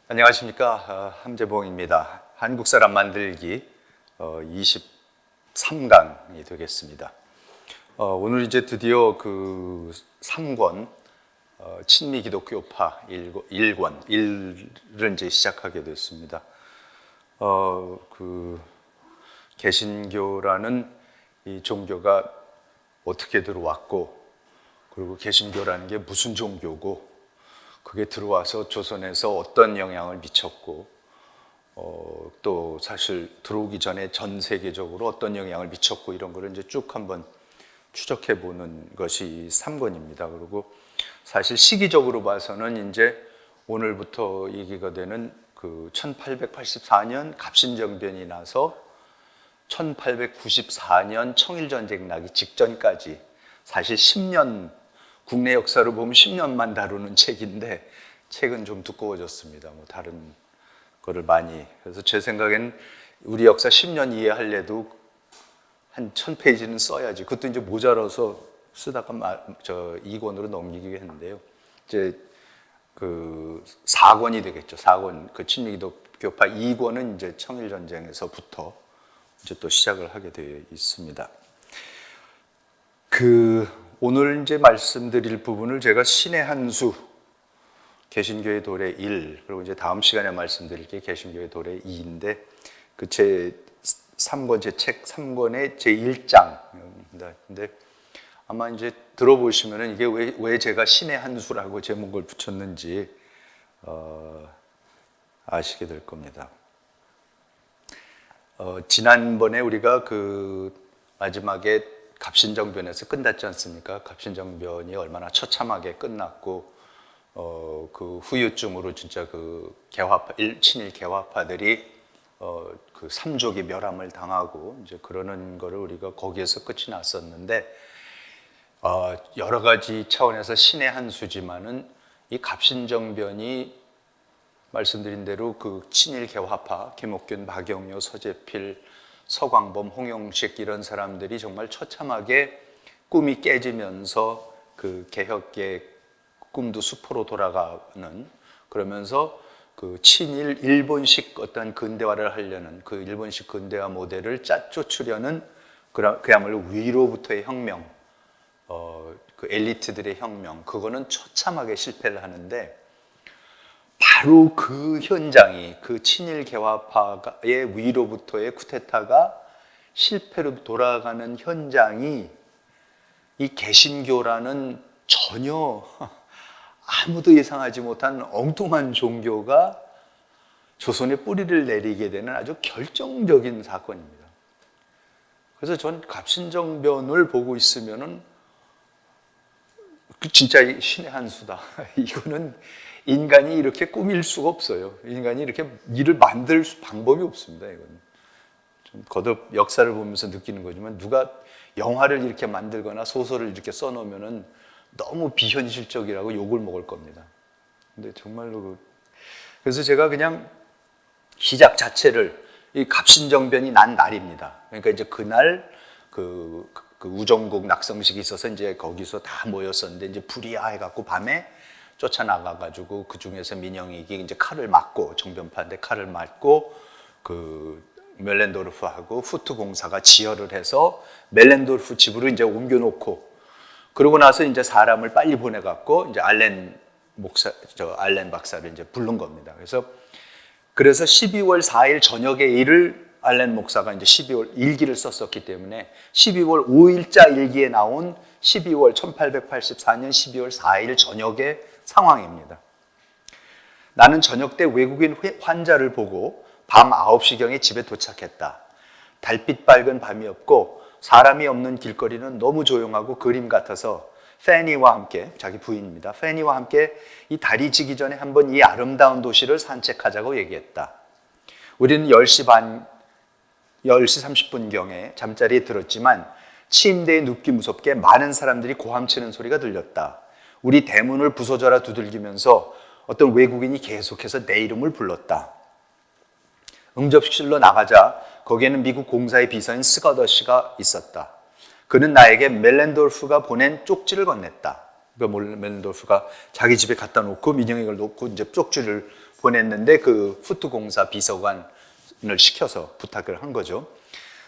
안녕하십니까. 함재봉입니다. 한국 사람 만들기 23강이 되겠습니다. 오늘 이제 드디어 그 3권 친미 기독교파 1을 이제 시작하게 됐습니다. 그 개신교라는 이 종교가 어떻게 들어왔고, 그리고 개신교라는 게 무슨 종교고, 그게 들어와서 조선에서 어떤 영향을 미쳤고, 또 사실 들어오기 전에 전 세계적으로 어떤 영향을 미쳤고, 이런 거를 이제 쭉 한번 추적해 보는 것이 3권입니다. 그리고 사실 시기적으로 봐서는 이제 오늘부터 얘기가 되는 그 1884년 갑신정변이 나서 1894년 청일전쟁 나기 직전까지 사실 10년, 국내 역사를 보면 10년만 다루는 책인데 책은 좀 두꺼워졌습니다. 뭐 다른 거를 많이. 그래서 제 생각엔 우리 역사 10년 이해하려도 한 1000페이지는 써야지. 그것도 이제 모자라서 쓰다가 2권으로 넘기기로 했는데요. 이제 그 4권이 되겠죠. 4권. 그 친미기독교파 2권은 이제 청일전쟁에서부터 이제 또 시작을 하게 되어 있습니다. 오늘 이제 말씀드릴 부분을 제가 신의 한 수, 개신교의 도래 1, 그리고 이제 다음 시간에 말씀드릴 게 개신교의 도래 2인데, 그 제 3권, 제 책 3권의 제 1장입니다. 근데 아마 이제 들어보시면은 이게 왜 제가 신의 한 수라고 제목을 붙였는지, 아시게 될 겁니다. 지난번에 우리가 그 마지막에 갑신정변에서 끝났지 않습니까? 갑신정변이 얼마나 처참하게 끝났고, 그 후유증으로 진짜 그 친일 개화파들이 그 삼족이 멸함을 당하고 이제 그러는 거를 우리가 거기에서 끝이 났었는데, 여러 가지 차원에서 신의 한 수지만은 이 갑신정변이 말씀드린 대로 그 친일 개화파 김옥균, 박영효, 서재필, 서광범, 홍영식 이런 사람들이 정말 처참하게 꿈이 깨지면서 그 개혁의 꿈도 수포로 돌아가는, 그러면서 그 친일 일본식 어떤 근대화를 하려는 그 일본식 근대화 모델을 짜쫓으려는 그야말로 위로부터의 혁명, 그 엘리트들의 혁명, 그거는 처참하게 실패를 하는데, 바로 그 현장이, 그 친일 개화파의 위로부터의 쿠데타가 실패로 돌아가는 현장이 이 개신교라는 전혀 아무도 예상하지 못한 엉뚱한 종교가 조선에 뿌리를 내리게 되는 아주 결정적인 사건입니다. 그래서 전 갑신정변을 보고 있으면은 진짜 신의 한 수다. 이거는 인간이 이렇게 꾸밀 수가 없어요. 인간이 이렇게 일을 만들 방법이 없습니다. 이건 좀 거듭 역사를 보면서 느끼는 거지만, 누가 영화를 이렇게 만들거나 소설을 이렇게 써놓으면은 너무 비현실적이라고 욕을 먹을 겁니다. 근데 정말로 그래서 제가 그냥 시작 자체를 이 갑신정변이 난 날입니다. 그러니까 이제 그날 그 우정국 낙성식이 있어서 이제 거기서 다 모였었는데, 이제 불이야 해갖고 밤에 쫓아나가가지고 그 중에서 민영익이 이제 칼을 맞고, 정변파인데 칼을 맞고, 그 멜렌도르프하고 후트 공사가 지혈을 해서 멜렌도르프 집으로 이제 옮겨놓고, 그러고 나서 이제 사람을 빨리 보내갖고 이제 알렌 박사를 이제 부른 겁니다. 그래서 12월 4일 저녁에 일을 알렌 목사가 이제 12월 일기를 썼었기 때문에 12월 5일자 일기에 나온 1884년 12월 4일 저녁의 상황입니다. 나는 저녁 때 외국인 환자를 보고 밤 9시경에 집에 도착했다. 달빛 밝은 밤이었고 사람이 없는 길거리는 너무 조용하고 그림 같아서 페니와 함께, 자기 부인입니다, 페니와 함께 이 달이 지기 전에 한번 이 아름다운 도시를 산책하자고 얘기했다. 우리는 10시 30분경에 잠자리에 들었지만 침대에 눕기 무섭게 많은 사람들이 고함치는 소리가 들렸다. 우리 대문을 부서져라 두들기면서 어떤 외국인이 계속해서 내 이름을 불렀다. 응접실로 나가자 거기에는 미국 공사의 비서인 스거더시가 있었다. 그는 나에게 멜렌도르프가 보낸 쪽지를 건넸다. 그러니까 멜렌도르프가 자기 집에 갖다 놓고 민영익을 놓고 이제 쪽지를 보냈는데 그 푸트공사 비서관을 시켜서 부탁을 한 거죠.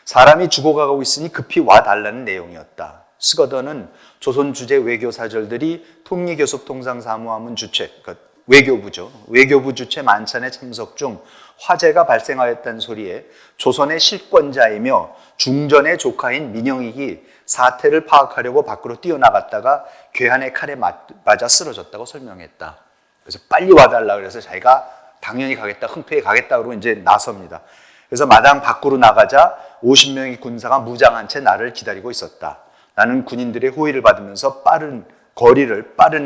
사람이 죽어가고 있으니 급히 와달라는 내용이었다. 스거더는 조선 주재 외교 사절들이 통리교섭통상사무하문 주최, 그러니까 외교부죠. 외교부 주최 만찬에 참석 중 화재가 발생하였다는 소리에 조선의 실권자이며 중전의 조카인 민영익이 사태를 파악하려고 밖으로 뛰어나갔다가 괴한의 칼에 맞아 쓰러졌다고 설명했다. 그래서 빨리 와달라 그래서 자기가 당연히 가겠다, 흔쾌히 가겠다 그러고 이제 나섭니다. 그래서 마당 밖으로 나가자 50명의 군사가 무장한 채 나를 기다리고 있었다. 나는 군인들의 호의를 받으면서 빠른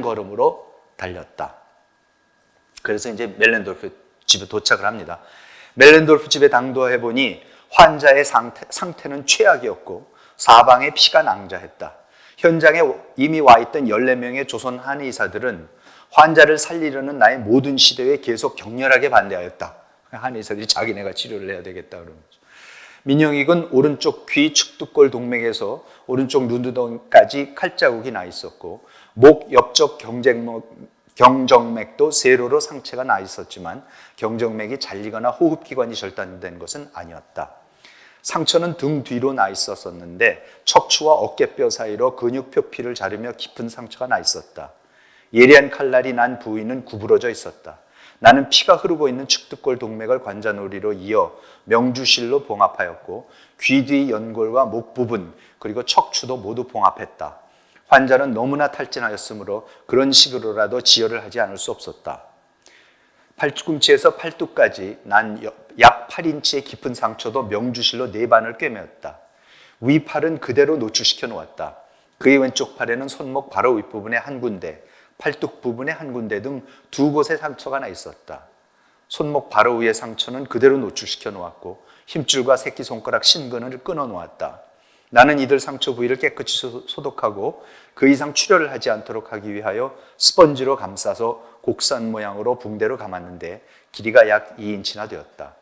걸음으로 달렸다. 그래서 이제 멜렌도르프 집에 도착을 합니다. 멜렌도르프 집에 당도해 보니 환자의 상태는 최악이었고 사방에 피가 낭자했다. 현장에 이미 와 있던 14명의 조선 한의사들은 환자를 살리려는 나의 모든 시도에 계속 격렬하게 반대하였다. 한의사들이 자기네가 치료를 해야 되겠다 그러는 거죠. 민영익은 오른쪽 귀 측두골 동맥에서 오른쪽 눈두덩까지 칼자국이 나 있었고 목 옆쪽 경정맥도 세로로 상처가 나 있었지만 경정맥이 잘리거나 호흡기관이 절단된 것은 아니었다. 상처는 등 뒤로 나 있었는데 척추와 어깨뼈 사이로 근육 표피를 자르며 깊은 상처가 나 있었다. 예리한 칼날이 난 부위는 구부러져 있었다. 나는 피가 흐르고 있는 측두골 동맥을 관자놀이로 이어 명주실로 봉합하였고 귀 뒤 연골과 목 부분 그리고 척추도 모두 봉합했다. 환자는 너무나 탈진하였으므로 그런 식으로라도 지혈을 하지 않을 수 없었다. 팔꿈치에서 팔뚝까지 난 약 8인치의 깊은 상처도 명주실로 4반을 꿰매었다. 위팔은 그대로 노출시켜 놓았다. 그의 왼쪽 팔에는 손목 바로 윗부분에 한 군데, 팔뚝 부분에 한 군데 등 2곳의 상처가 나 있었다. 손목 바로 위의 상처는 그대로 노출시켜 놓았고 힘줄과 새끼손가락 신근을 끊어 놓았다. 나는 이들 상처 부위를 깨끗이 소독하고 그 이상 출혈을 하지 않도록 하기 위하여 스펀지로 감싸서 곡선 모양으로 붕대로 감았는데 길이가 약 2인치나 되었다.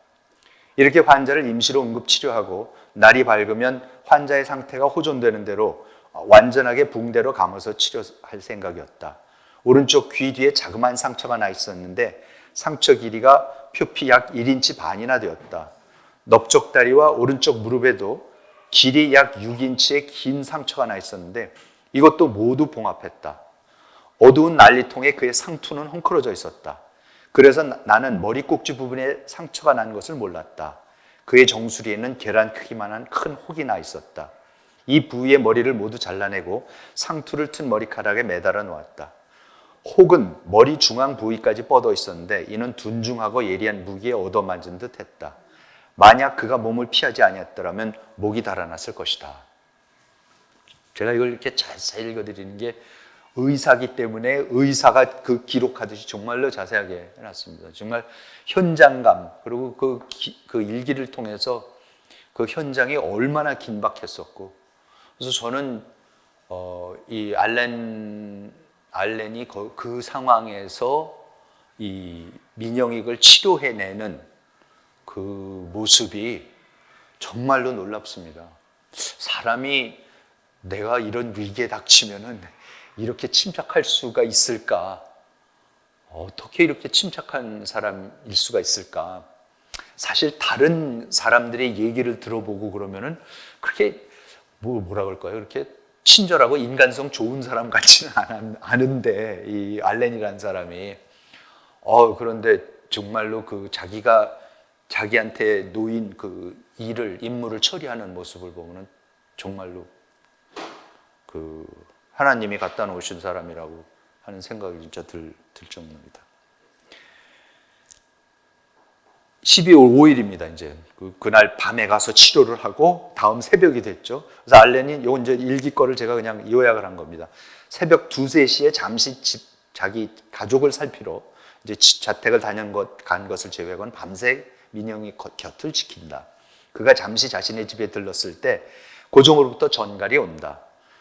이렇게 환자를 임시로 응급치료하고 날이 밝으면 환자의 상태가 호전되는 대로 완전하게 붕대로 감아서 치료할 생각이었다. 오른쪽 귀 뒤에 자그마한 상처가 나 있었는데 상처 길이가 표피 약 1인치 반이나 되었다. 넓적다리와 오른쪽 무릎에도 길이 약 6인치의 긴 상처가 나 있었는데 이것도 모두 봉합했다. 어두운 난리통에 그의 상투는 헝클어져 있었다. 그래서 나는 머리 꼭지 부분에 상처가 난 것을 몰랐다. 그의 정수리에는 계란 크기만한 큰 혹이 나 있었다. 이 부위의 머리를 모두 잘라내고 상투를 튼 머리카락에 매달아 놓았다. 혹은 머리 중앙 부위까지 뻗어 있었는데 이는 둔중하고 예리한 무기에 얻어맞은 듯 했다. 만약 그가 몸을 피하지 아니었더라면 목이 달아났을 것이다. 제가 이걸 이렇게 자세히 읽어드리는 게 의사기 때문에 의사가 그 기록하듯이 정말로 자세하게 해놨습니다. 정말 현장감 그리고 그 일기를 통해서 그 현장이 얼마나 긴박했었고 그래서 저는 이 알렌이 그 상황에서 이 민영익을 치료해내는 그 모습이 정말로 놀랍습니다. 사람이 내가 이런 위기에 닥치면은 이렇게 침착할 수가 있을까? 어떻게 이렇게 침착한 사람일 수가 있을까? 사실 다른 사람들의 얘기를 들어보고 그러면은 그렇게 뭐라 그럴까요? 그렇게 친절하고 인간성 좋은 사람 같지는 않은데 이 알렌이라는 사람이 그런데 정말로 그 자기한테 놓인 그 임무를 처리하는 모습을 보면은 정말로 그 하나님이 갖다 놓으신 사람이라고 하는 생각이 진짜 들 정도입니다. 12월 5일입니다. 이제 그날 밤에 가서 치료를 하고 다음 새벽이 됐죠. 그래서 알렌이 요 이제 일기 거를 제가 그냥 요약을 한 겁니다. 새벽 2, 3시에 잠시 자기 가족을 살피러 이제 자택을 간 것을 제외하고는 밤새 민영이 곁을 지킨다. 그가 잠시 자신의 집에 들렀을 때 고종으로부터 전갈이 온다.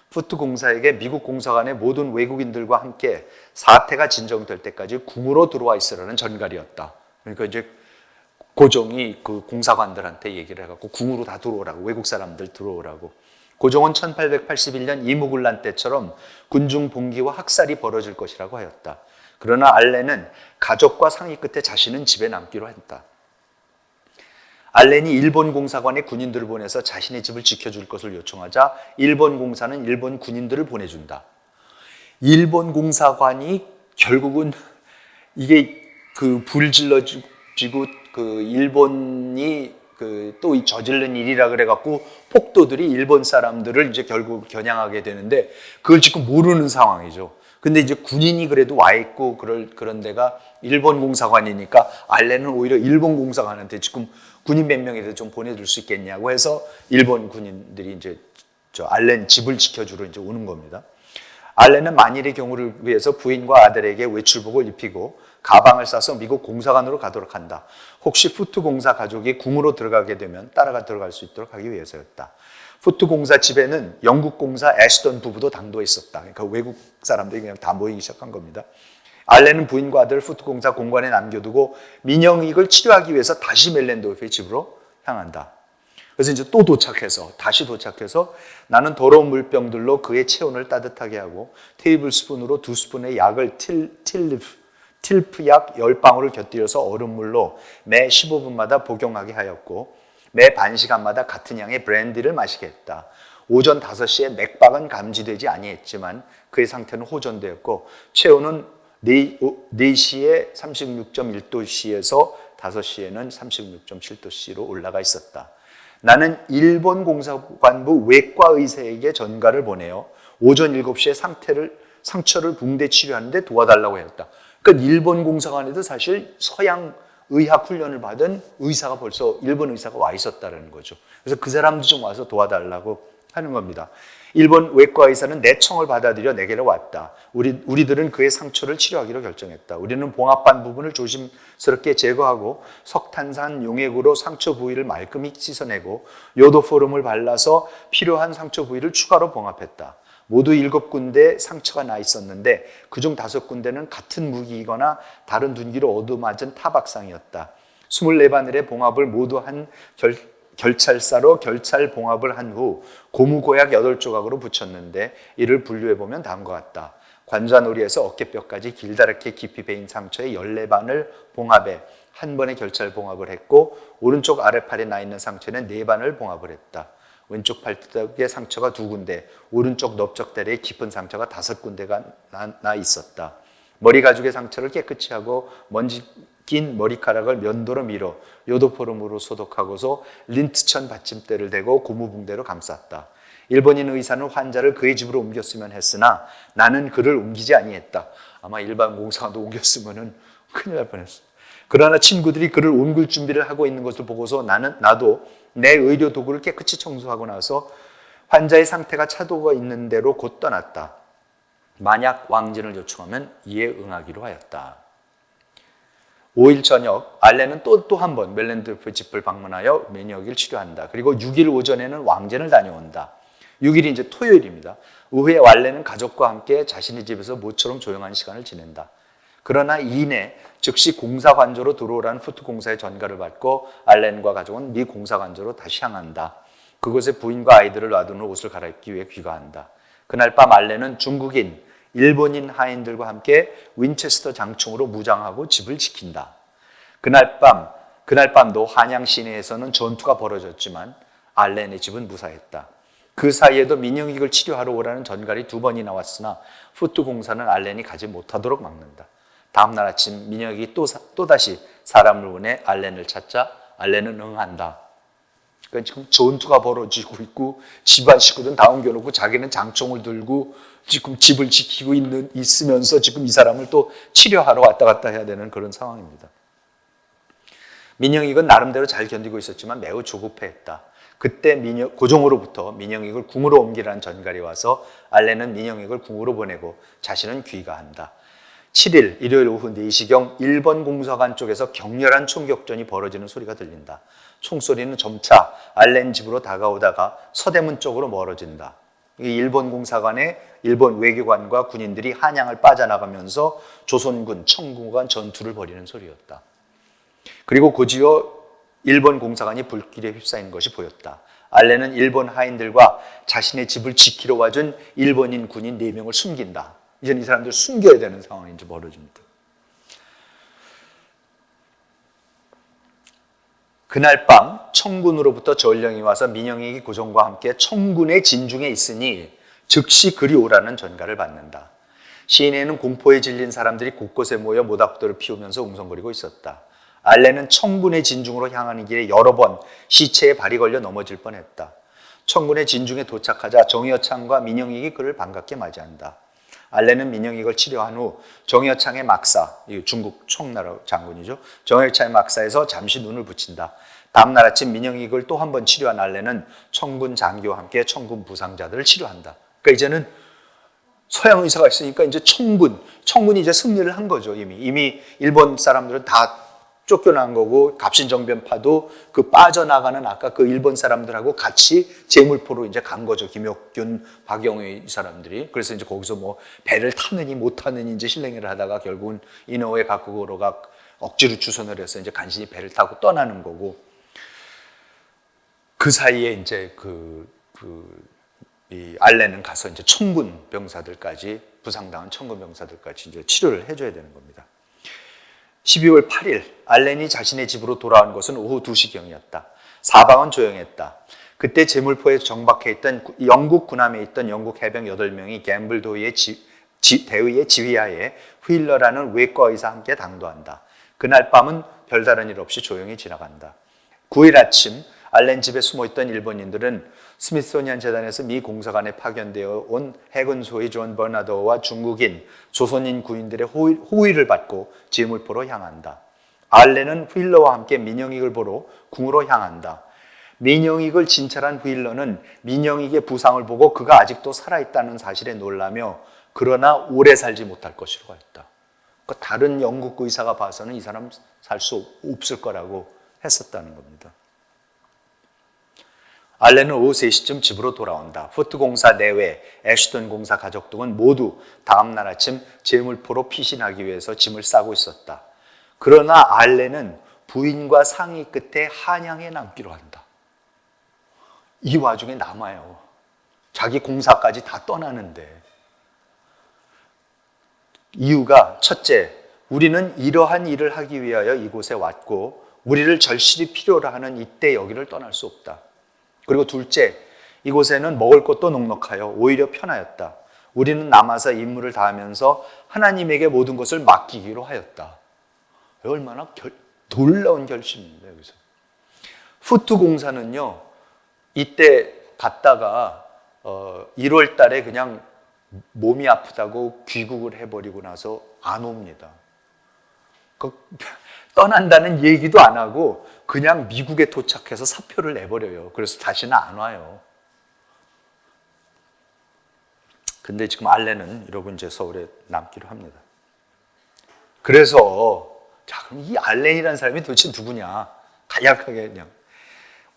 푸트 공사에게 미국 공사관의 모든 외국인들과 함께 사태가 진정될 때까지 궁으로 들어와 있으라는 전갈이었다. 그러니까 이제 고종이 그 공사관들한테 얘기를 해갖고 궁으로 다 들어오라고, 외국 사람들 들어오라고. 고종은 1881년 이무군란 때처럼 군중 봉기와 학살이 벌어질 것이라고 하였다. 그러나 알렌은 가족과 상의 끝에 자신은 집에 남기로 했다. 알렌이 일본 공사관에 군인들을 보내서 자신의 집을 지켜줄 것을 요청하자 일본 공사는 일본 군인들을 보내준다. 일본 공사관이 결국은 이게 그 불질러지고 그 일본이 그 또 저지른 일이라 그래갖고 폭도들이 일본 사람들을 이제 결국 겨냥하게 되는데 그걸 지금 모르는 상황이죠. 근데 이제 군인이 그래도 와 있고 그런 데가 일본 공사관이니까 알렌은 오히려 일본 공사관한테 지금 군인 몇 명이라도 좀 보내줄 수 있겠냐고 해서 일본 군인들이 이제 저 알렌 집을 지켜주러 이제 오는 겁니다. 알렌은 만일의 경우를 위해서 부인과 아들에게 외출복을 입히고 가방을 싸서 미국 공사관으로 가도록 한다. 혹시 푸트 공사 가족이 궁으로 들어가게 되면 따라가 들어갈 수 있도록 하기 위해서였다. 푸트 공사 집에는 영국 공사 애스턴 부부도 당도했었다. 그러니까 외국 사람들이 그냥 다 모이기 시작한 겁니다. 알렌은 부인과 아들을 푸트 공사 공관에 남겨두고 민영익을 치료하기 위해서 다시 멜랜도프의 집으로 향한다. 그래서 이제 또 다시 도착해서 나는 더러운 물병들로 그의 체온을 따뜻하게 하고 테이블 스푼으로 2스푼의 약을 틸프 약 10방울을 곁들여서 얼음물로 매 15분마다 복용하게 하였고 매 반시간마다 같은 양의 브랜디를 마시게 했다. 오전 5시에 맥박은 감지되지 아니했지만 그의 상태는 호전되었고 체온은 4시에 36.1도씨에서 5시에는 36.7도씨로 올라가 있었다. 나는 일본 공사관부 외과 의사에게 전가를 보내어 오전 7시에 상처를 붕대 치료하는데 도와달라고 했다. 그러니까 일본 공사관에도 사실 서양 의학 훈련을 받은 의사가 벌써 일본 의사가 와 있었다는 거죠. 그래서 그 사람도 좀 와서 도와달라고 하는 겁니다. 일본 외과 의사는 내 청을 받아들여 내게로 왔다. 우리들은 그의 상처를 치료하기로 결정했다. 우리는 봉합반 부분을 조심스럽게 제거하고 석탄산 용액으로 상처 부위를 말끔히 씻어내고 요도포름을 발라서 필요한 상처 부위를 추가로 봉합했다. 모두 7군데 상처가 나 있었는데 그중 5군데는 같은 무기이거나 다른 둔기로 얻어맞은 타박상이었다. 24바늘의 봉합을 모두 한 결찰사로 결찰 봉합을 한 후 고무고약 8조각으로 붙였는데 이를 분류해보면 다음과 같다. 관자놀이에서 어깨뼈까지 길다랗게 깊이 베인 상처에 14반을 봉합해 한 번에 결찰 봉합을 했고 오른쪽 아래팔에 나 있는 상처에는 4반을 봉합을 했다. 왼쪽 팔뚝에 상처가 2군데, 오른쪽 넓적다리에 깊은 상처가 5군데가 나 있었다. 머리 가죽의 상처를 깨끗이 하고 먼지 낀 머리카락을 면도로 밀어 요도포름으로 소독하고서 린트천 받침대를 대고 고무붕대로 감쌌다. 일본인 의사는 환자를 그의 집으로 옮겼으면 했으나 나는 그를 옮기지 아니했다. 아마 일반 공사관도 옮겼으면 큰일 날 뻔했어. 그러나 친구들이 그를 옮길 준비를 하고 있는 것을 보고서 나도 내 의료 도구를 깨끗이 청소하고 나서 환자의 상태가 차도가 있는 대로 곧 떠났다. 만약 왕진을 요청하면 이에 응하기로 하였다. 5일 저녁 알렌은 또 한 번 멜랜도프 집을 방문하여 면역을 치료한다. 그리고 6일 오전에는 왕진을 다녀온다. 6일이 이제 토요일입니다. 오후에 알렌은 가족과 함께 자신의 집에서 모처럼 조용한 시간을 지낸다. 그러나 이내 즉시 공사관저로 들어오라는 푸트 공사의 전가를 받고 알렌과 가족은 미 공사관저로 다시 향한다. 그곳에 부인과 아이들을 놔둔 후 옷을 갈아입기 위해 귀가한다. 그날 밤 알렌은 중국인, 일본인 하인들과 함께 윈체스터 장총으로 무장하고 집을 지킨다. 그날 밤도 한양 시내에서는 전투가 벌어졌지만 알렌의 집은 무사했다. 그 사이에도 민영익을 치료하러 오라는 전갈이 2번이 나왔으나 푸트 공사는 알렌이 가지 못하도록 막는다. 다음날 아침 민영익이 또다시 사람을 보내 알렌을 찾자 알렌은 응한다. 그러니까 지금 전투가 벌어지고 있고 집안 식구들은 다 옮겨놓고 자기는 장총을 들고 지금 집을 지키고 있으면서 지금 이 사람을 또 치료하러 왔다 갔다 해야 되는 그런 상황입니다. 민영익은 나름대로 잘 견디고 있었지만 매우 조급해했다. 그때 고종으로부터 민영익을 궁으로 옮기라는 전갈이 와서 알렌은 민영익을 궁으로 보내고 자신은 귀가한다. 7일 일요일 오후 4시경 일본 공사관 쪽에서 격렬한 총격전이 벌어지는 소리가 들린다. 총소리는 점차 알렌 집으로 다가오다가 서대문 쪽으로 멀어진다. 일본 공사관에 일본 외교관과 군인들이 한양을 빠져나가면서 조선군, 청군간 전투를 벌이는 소리였다. 그리고 곧이어 일본 공사관이 불길에 휩싸이는 것이 보였다. 알렌은 일본 하인들과 자신의 집을 지키러 와준 일본인 군인 4명을 숨긴다. 이제는 이 사람들 숨겨야 되는 상황이 이제 벌어집니다. 그날 밤 청군으로부터 전령이 와서 민영에게 고종과 함께 청군의 진중에 있으니 즉시 그리 오라는 전가를 받는다. 시내에는 공포에 질린 사람들이 곳곳에 모여 모닥불을 피우면서 웅성거리고 있었다. 알렌은 청군의 진중으로 향하는 길에 여러 번 시체에 발이 걸려 넘어질 뻔했다. 청군의 진중에 도착하자 정여창과 민영익이 그를 반갑게 맞이한다. 알렌은 민영익을 치료한 후 정여창의 막사, 중국 총나라 장군이죠. 정여창의 막사에서 잠시 눈을 붙인다. 다음날 아침 민영익을 또 한 번 치료한 알렌은 청군 장교와 함께 청군 부상자들을 치료한다. 그러니까 이제는 서양 의사가 있으니까 이제 청군이 이제 승리를 한 거죠. 이미 일본 사람들은 다 쫓겨난 거고 갑신정변파도 그 빠져나가는 아까 그 일본 사람들하고 같이 제물포로 이제 간 거죠. 김혁균, 박영의 이 사람들이. 그래서 이제 거기서 뭐 배를 타느니 못 타느니 이제 실랭이를 하다가 결국은 이노우에 가쿠고로가 억지로 주선을 해서 이제 간신히 배를 타고 떠나는 거고, 그 사이에 이제 이 알렌은 가서 이제 청군 병사들까지, 부상당한 청군 병사들까지 이제 치료를 해줘야 되는 겁니다. 12월 8일 알렌이 자신의 집으로 돌아온 것은 오후 2시경이었다. 사방은 조용했다. 그때 제물포에 정박해 있던 영국 군함에 있던 영국 해병 8명이 갬블도의 대의의 지휘하에 휠러라는 외과 의사와 함께 당도한다. 그날 밤은 별다른 일 없이 조용히 지나간다. 9일 아침 알렌 집에 숨어있던 일본인들은 스미소니안 재단에서 미 공사관에 파견되어 온 해군 소위 존 버나더와 중국인, 조선인 구인들의 호의를 받고 제물포로 향한다. 알렌은 휠러와 함께 민영익을 보러 궁으로 향한다. 민영익을 진찰한 휠러는 민영익의 부상을 보고 그가 아직도 살아있다는 사실에 놀라며 그러나 오래 살지 못할 것이라고 했다. 그러니까 다른 영국 의사가 봐서는 이 사람 살 수 없을 거라고 했었다는 겁니다. 알렌은 오후 3시쯤 집으로 돌아온다. 푸트 공사 내외, 애쉬턴 공사 가족 등은 모두 다음날 아침 제물포로 피신하기 위해서 짐을 싸고 있었다. 그러나 알렌은 부인과 상의 끝에 한양에 남기로 한다. 이 와중에 남아요. 자기 공사까지 다 떠나는데. 이유가 첫째, 우리는 이러한 일을 하기 위하여 이곳에 왔고 우리를 절실히 필요로 하는 이때 여기를 떠날 수 없다. 그리고 둘째, 이곳에는 먹을 것도 넉넉하여 오히려 편하였다. 우리는 남아서 임무를 다하면서 하나님에게 모든 것을 맡기기로 하였다. 얼마나 놀라운 결심입니다. 여기서 푸트 공사는요, 이때 갔다가 1월 달에 그냥 몸이 아프다고 귀국을 해버리고 나서 안 옵니다. 떠난다는 얘기도 안 하고 그냥 미국에 도착해서 사표를 내버려요. 그래서 다시는 안 와요. 근데 지금 알렌은 이러고 이제 서울에 남기로 합니다. 그래서 자, 그럼 이 알렌이라는 사람이 도대체 누구냐? 간략하게 그냥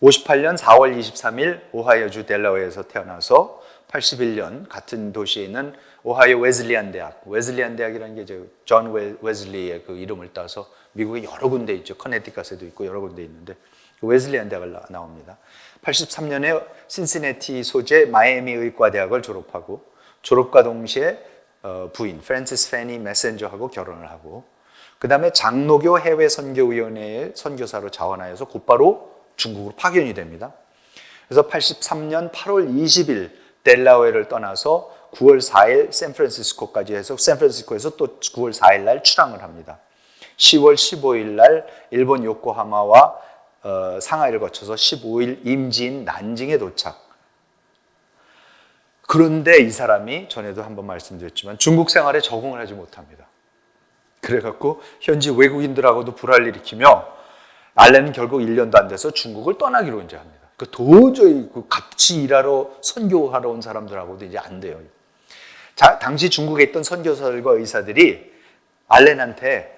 58년 4월 23일 오하이오주 델라웨어에서 태어나서 81년 같은 도시에 있는 오하이오 웨슬리안 대학, 웨슬리안 대학이라는 게 이제 존 웨슬리의 그 이름을 따서 미국에 여러 군데 있죠. 커네티컷에도 있고 여러 군데 있는데 웨슬리안 대학을 나옵니다. 83년에 신시내티 소재 마이애미 의과대학을 졸업하고 졸업과 동시에 부인 프랜시스 페니 메센저하고 결혼을 하고 그 다음에 장로교 해외선교위원회의 선교사로 자원하여서 곧바로 중국으로 파견이 됩니다. 그래서 83년 8월 20일 델라웨어를 떠나서 9월 4일 샌프란시스코까지 해서 샌프란시스코에서 또 9월 4일 날 출항을 합니다. 10월 15일 날 일본 요코하마와 상하이를 거쳐서 15일 임지인 난징에 도착. 그런데 이 사람이 전에도 한번 말씀드렸지만 중국 생활에 적응을 하지 못합니다. 그래갖고 현지 외국인들하고도 불화를 일으키며 알렌은 결국 1년도 안 돼서 중국을 떠나기로 이제 합니다. 도저히 같이 일하러 선교하러 온 사람들하고도 이제 안 돼요. 자, 당시 중국에 있던 선교사들과 의사들이 알렌한테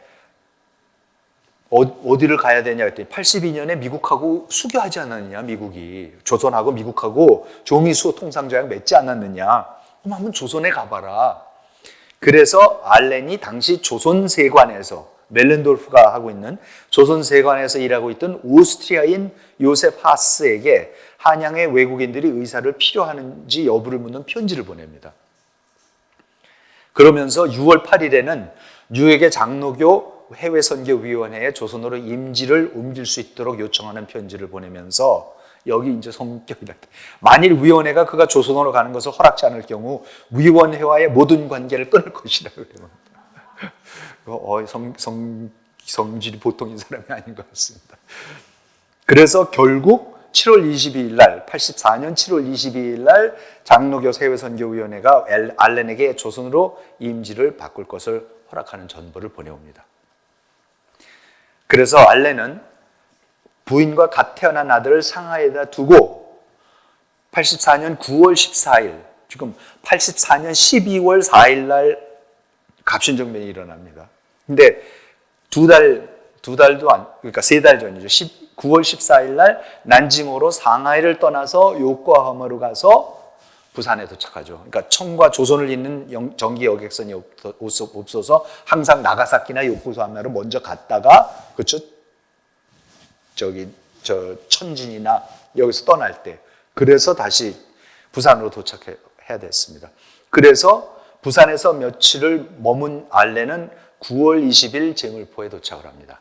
어디를 가야 되냐 했더니 82년에 미국하고 수교하지 않았느냐, 미국이 조선하고 미국하고 조미수호 통상조약 맺지 않았느냐, 그럼 한번 조선에 가봐라. 그래서 알렌이 당시 조선세관에서 멜렌돌프가 하고 있는 조선세관에서 일하고 있던 오스트리아인 요셉 하스에게 한양의 외국인들이 의사를 필요하는지 여부를 묻는 편지를 보냅니다. 그러면서 6월 8일에는 뉴욕의 장로교 해외선교위원회에 조선으로 임지를 옮길 수 있도록 요청하는 편지를 보내면서 여기 이제 성격이다. 만일 위원회가 그가 조선으로 가는 것을 허락지 않을 경우 위원회와의 모든 관계를 끊을 것이다. 성질이 보통인 사람이 아닌 것 같습니다. 그래서 결국 7월 22일 날, 84년 7월 22일 날 장로교 해외선교위원회가 알렌에게 조선으로 임지를 바꿀 것을 허락하는 전보를 보내옵니다. 그래서 알렌은 부인과 갓 태어난 아들을 상하이에다 두고 84년 9월 14일, 지금 84년 12월 4일 날 갑신정변이 일어납니다. 근데 그러니까 3달 전이죠. 9월 14일 날 난징호로 상하이를 떠나서 요코하마로 가서 부산에 도착하죠. 그러니까 청과 조선을 잇는 전기 여객선이 없어서 항상 나가사키나 요코하마로 먼저 갔다가, 그렇죠? 천진이나 여기서 떠날 때, 그래서 다시 부산으로 도착해야 됐습니다. 그래서 부산에서 며칠을 머문 알렌은 9월 20일 제물포에 도착을 합니다.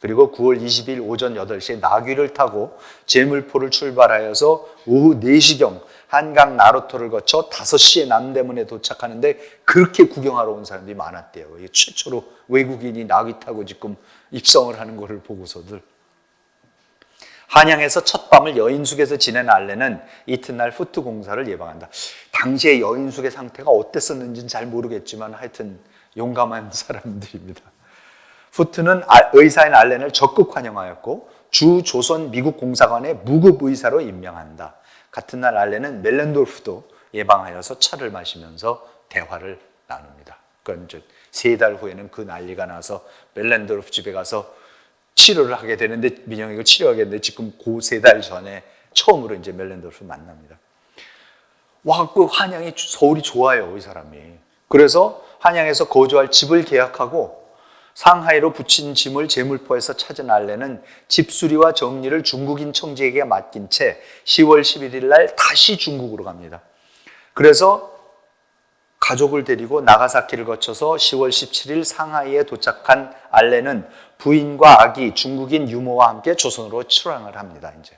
그리고 9월 20일 오전 8시에 나귀를 타고 제물포를 출발하여서 오후 4시경 한강 나루토를 거쳐 5시에 남대문에 도착하는데 그렇게 구경하러 온 사람들이 많았대요. 이게 최초로 외국인이 나귀 타고 지금 입성을 하는 것을 보고서들. 한양에서 첫 밤을 여인숙에서 지낸 알렌은 이튿날 후트 공사를 예방한다. 당시에 여인숙의 상태가 어땠었는지는 잘 모르겠지만 하여튼 용감한 사람들입니다. 후트는 의사인 알렌을 적극 환영하였고 주 조선 미국 공사관의 무급 의사로 임명한다. 같은 날 알렌은 멜렌도르프도 예방하여서 차를 마시면서 대화를 나눕니다. 그건 이제 3달 후에는 그 난리가 나서 멜렌도르프 집에 가서 치료를 하게 되는데, 민영이가 치료하게 되는데 지금 그 3달 전에 처음으로 이제 멜렌도르프 만납니다. 와갖고 한양이 서울이 좋아요, 이 사람이. 그래서 한양에서 거주할 집을 계약하고 상하이로 붙인 짐을 제물포에서 찾은 알렌은 집수리와 정리를 중국인 청지에게 맡긴 채 10월 11일 날 다시 중국으로 갑니다. 그래서 가족을 데리고 나가사키를 거쳐서 10월 17일 상하이에 도착한 알렌은 부인과 아기 중국인 유모와 함께 조선으로 출항을 합니다. 이제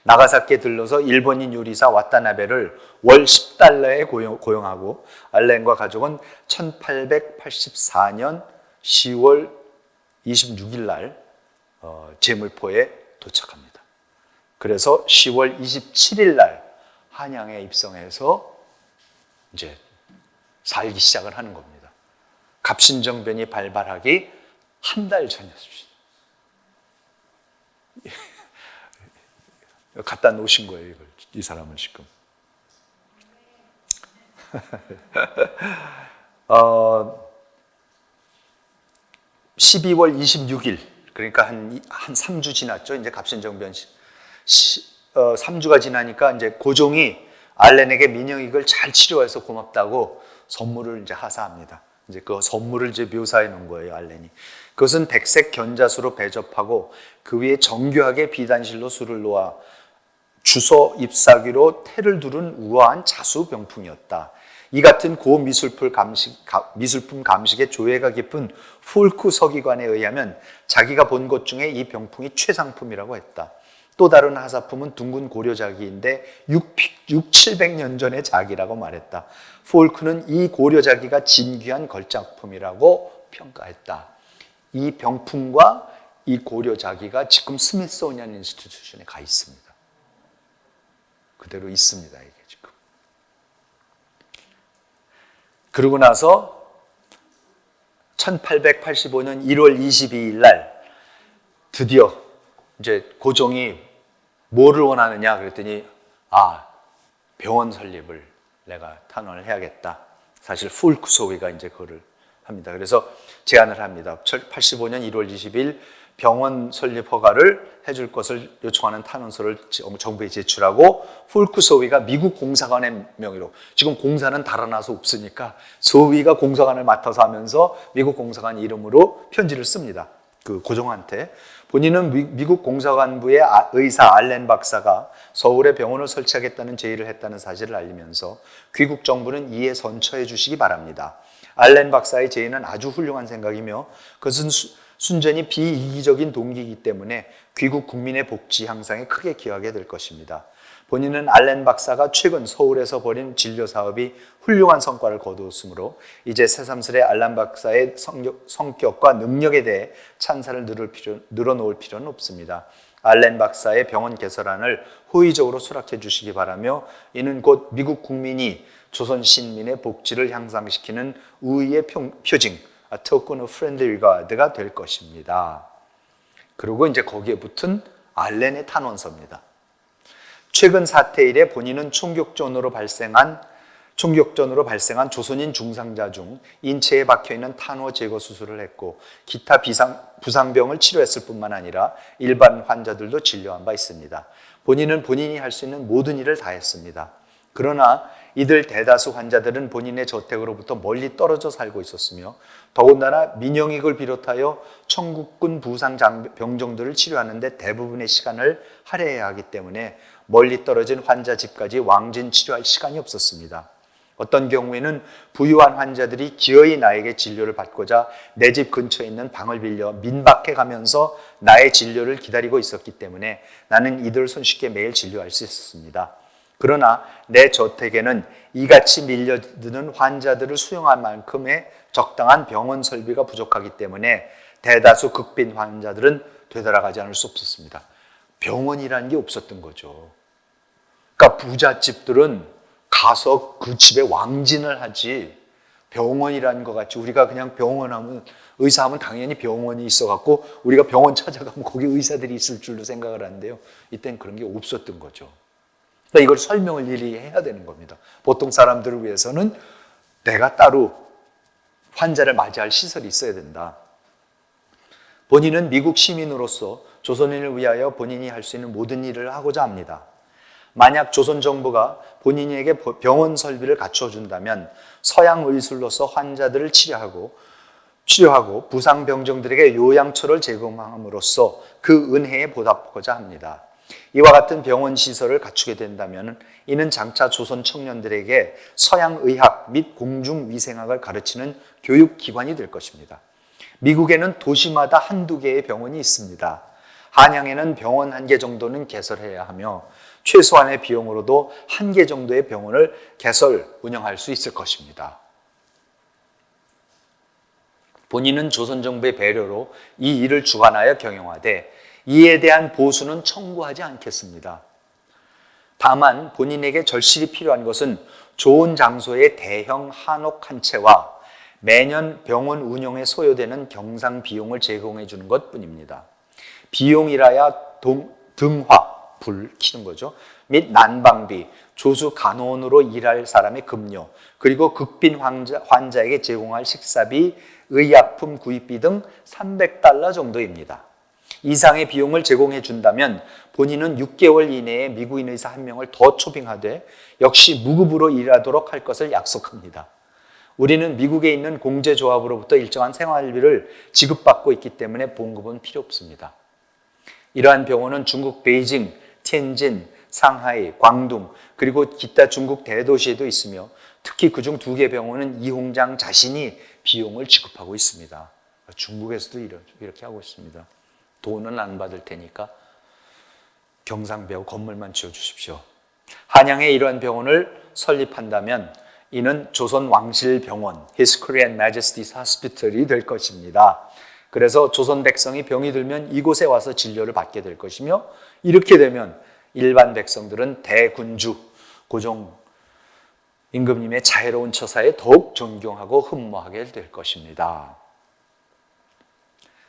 나가사키에 들러서 일본인 요리사 와타나베를 월 10달러에 고용하고 알렌과 가족은 1884년 10월 26일 날 제물포에 도착합니다. 그래서 10월 27일 날 한양에 입성해서 이제 살기 시작을 하는 겁니다. 갑신정변이 발발하기 한 달 전이었습니다. 갖다 놓으신 거예요, 이걸, 이 사람을 지금. 12월 26일, 그러니까 한 3주 지났죠. 이제 갑신정변 3주가 지나니까 이제 고종이 알렌에게 민영익을 잘 치료해서 고맙다고 선물을 이제 하사합니다. 이제 그 선물을 이제 묘사해 놓은 거예요, 알렌이. 그것은 백색 견자수로 배접하고 그 위에 정교하게 비단실로 술을 놓아 주서 잎사귀로 테를 두른 우아한 자수 병풍이었다. 이 같은 고미술품 감식의 조예가 깊은 폴크 서기관에 의하면 자기가 본 것 중에 이 병풍이 최상품이라고 했다. 또 다른 하사품은 둥근 고려자기인데 700년 전의 자기라고 말했다. 폴크는 이 고려자기가 진귀한 걸작품이라고 평가했다. 이 병풍과 이 고려자기가 지금 스미소니안 인스티튜션에 가 있습니다. 그대로 있습니다, 이게 지금. 그러고 나서 1885년 1월 22일 날 드디어 이제 고종이 뭐를 원하느냐 그랬더니 병원 설립을 내가 탄원을 해야겠다. 사실 폴크 소위가 이제 그거를 합니다. 그래서 제안을 합니다. 85년 1월 20일 병원 설립 허가를 해줄 것을 요청하는 탄원서를 정부에 제출하고 폴크 소위가 미국 공사관의 명의로, 지금 공사는 달아나서 없으니까 소위가 공사관을 맡아서 하면서 미국 공사관 이름으로 편지를 씁니다. 그 고종한테. 본인은 미국 공사관부의 의사 알렌 박사가 서울에 병원을 설치하겠다는 제의를 했다는 사실을 알리면서 귀국 정부는 이에 선처해 주시기 바랍니다. 알렌 박사의 제의는 아주 훌륭한 생각이며 그것은 순전히 비이기적인 동기이기 때문에 귀국 국민의 복지 향상에 크게 기여하게 될 것입니다. 본인은 알렌 박사가 최근 서울에서 벌인 진료 사업이 훌륭한 성과를 거두었으므로 이제 새삼스레 알렌 박사의 성격과 능력에 대해 찬사를 늘어놓을 필요는 없습니다. 알렌 박사의 병원 개설안을 호의적으로 수락해 주시기 바라며 이는 곧 미국 국민이 조선 시민의 복지를 향상시키는 우위의 표징, token of friendly regard가 될 것입니다. 그리고 이제 거기에 붙은 알렌의 탄원서입니다. 최근 사태 이래 본인은 총격전으로 발생한 조선인 중상자 중 인체에 박혀있는 탄호 제거 수술을 했고 기타 부상병을 치료했을 뿐만 아니라 일반 환자들도 진료한 바 있습니다. 본인은 본인이 할 수 있는 모든 일을 다 했습니다. 그러나 이들 대다수 환자들은 본인의 저택으로부터 멀리 떨어져 살고 있었으며 더군다나 민영익을 비롯하여 청국군 부상 병정들을 치료하는 데 대부분의 시간을 할애해야 하기 때문에 멀리 떨어진 환자 집까지 왕진 치료할 시간이 없었습니다. 어떤 경우에는 부유한 환자들이 기어이 나에게 진료를 받고자 내 집 근처에 있는 방을 빌려 민박해 가면서 나의 진료를 기다리고 있었기 때문에 나는 이들을 손쉽게 매일 진료할 수 있었습니다. 그러나 내 저택에는 이같이 밀려드는 환자들을 수용할 만큼의 적당한 병원 설비가 부족하기 때문에 대다수 극빈 환자들은 되돌아가지 않을 수 없었습니다. 병원이라는 게 없었던 거죠. 그러니까 부잣집들은 가서 그 집에 왕진을 하지 병원이라는 것 같이 우리가 그냥 병원하면 의사하면 당연히 병원이 있어갖고 우리가 병원 찾아가면 거기 의사들이 있을 줄로 생각을 하는데요. 이때는 그런 게 없었던 거죠. 그러니까 이걸 설명을 일일이 해야 되는 겁니다. 보통 사람들을 위해서는 내가 따로 환자를 맞이할 시설이 있어야 된다. 본인은 미국 시민으로서 조선인을 위하여 본인이 할 수 있는 모든 일을 하고자 합니다. 만약 조선 정부가 본인에게 병원 설비를 갖춰준다면 서양 의술로서 환자들을 치료하고 부상 병정들에게 요양처를 제공함으로써 그 은혜에 보답하고자 합니다. 이와 같은 병원 시설을 갖추게 된다면 이는 장차 조선 청년들에게 서양 의학 및 공중위생학을 가르치는 교육기관이 될 것입니다. 미국에는 도시마다 한두 개의 병원이 있습니다. 한양에는 병원 1개 정도는 개설해야 하며 최소한의 비용으로도 1개 정도의 병원을 운영할 수 있을 것입니다. 본인은 조선 정부의 배려로 이 일을 주관하여 경영하되 이에 대한 보수는 청구하지 않겠습니다. 다만 본인에게 절실히 필요한 것은 좋은 장소의 대형 한옥 한 채와 매년 병원 운영에 소요되는 경상 비용을 제공해 주는 것뿐입니다. 비용이라야 등화, 불 켜는 거죠. 및 난방비, 조수 간호원으로 일할 사람의 급료, 그리고 극빈 환자에게 제공할 식사비, 의약품 구입비 등 $300 정도입니다. 이상의 비용을 제공해 준다면 본인은 6개월 이내에 미국인 의사 1명을 더 초빙하되 역시 무급으로 일하도록 할 것을 약속합니다. 우리는 미국에 있는 공제조합으로부터 일정한 생활비를 지급받고 있기 때문에 보험금은 필요 없습니다. 이러한 병원은 중국 베이징, 텐진, 상하이, 광둥 그리고 기타 중국 대도시에도 있으며 특히 그중 2개 병원은 이 홍장 자신이 비용을 지급하고 있습니다. 중국에서도 이렇게 하고 있습니다. 돈은 안 받을 테니까 경상배우 건물만 지어주십시오. 한양에 이러한 병원을 설립한다면 이는 조선 왕실병원, His Korean Majesty's Hospital이 될 것입니다. 그래서 조선 백성이 병이 들면 이곳에 와서 진료를 받게 될 것이며 이렇게 되면 일반 백성들은 대군주, 고종 임금님의 자애로운 처사에 더욱 존경하고 흠모하게 될 것입니다.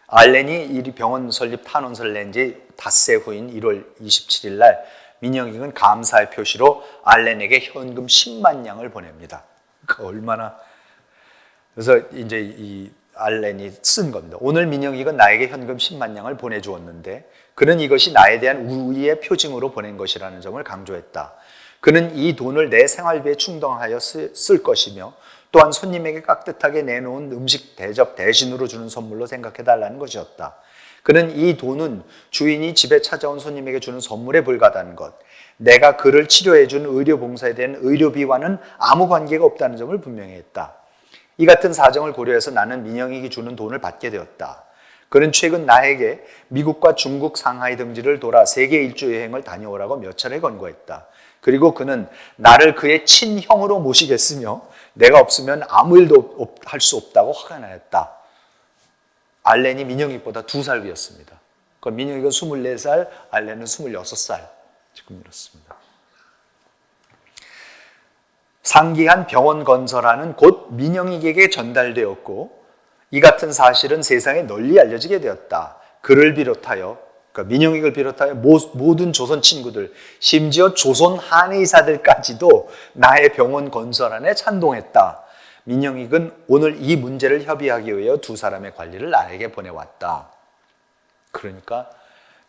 알렌이 이 병원 설립 탄원서를 낸 지 닷새 후인 1월 27일 날 민영익은 감사의 표시로 알렌에게 현금 10만 양을 보냅니다. 얼마나 그래서 이제 이 알렌이 쓴 겁니다. 오늘 민영익은 나에게 현금 10만 양을 보내주었는데 그는 이것이 나에 대한 우위의 표징으로 보낸 것이라는 점을 강조했다. 그는 이 돈을 내 생활비에 충당하여 쓸 것이며 또한 손님에게 깍듯하게 내놓은 음식 대접 대신으로 주는 선물로 생각해달라는 것이었다. 그는 이 돈은 주인이 집에 찾아온 손님에게 주는 선물에 불과하다는 것, 내가 그를 치료해준 의료봉사에 대한 의료비와는 아무 관계가 없다는 점을 분명히 했다. 이 같은 사정을 고려해서 나는 민영익이 주는 돈을 받게 되었다. 그는 최근 나에게 미국과 중국 상하이 등지를 돌아 세계 일주 여행을 다녀오라고 몇 차례 권고했다. 그리고 그는 나를 그의 친형으로 모시겠으며 내가 없으면 아무 일도 할 수 없다고 화가 나였다. 알렌이 민영익보다 2살 위였습니다. 그럼 민영익은 24살, 알렌은 26살. 지금 이렇습니다. 상기한 병원 건설안은 곧 민영익에게 전달되었고 이 같은 사실은 세상에 널리 알려지게 되었다. 그를 비롯하여, 그러니까 민영익을 비롯하여 모든 조선 친구들, 심지어 조선 한의사들까지도 나의 병원 건설안에 찬동했다. 민영익은 오늘 이 문제를 협의하기 위해 2사람의 관리를 나에게 보내왔다. 그러니까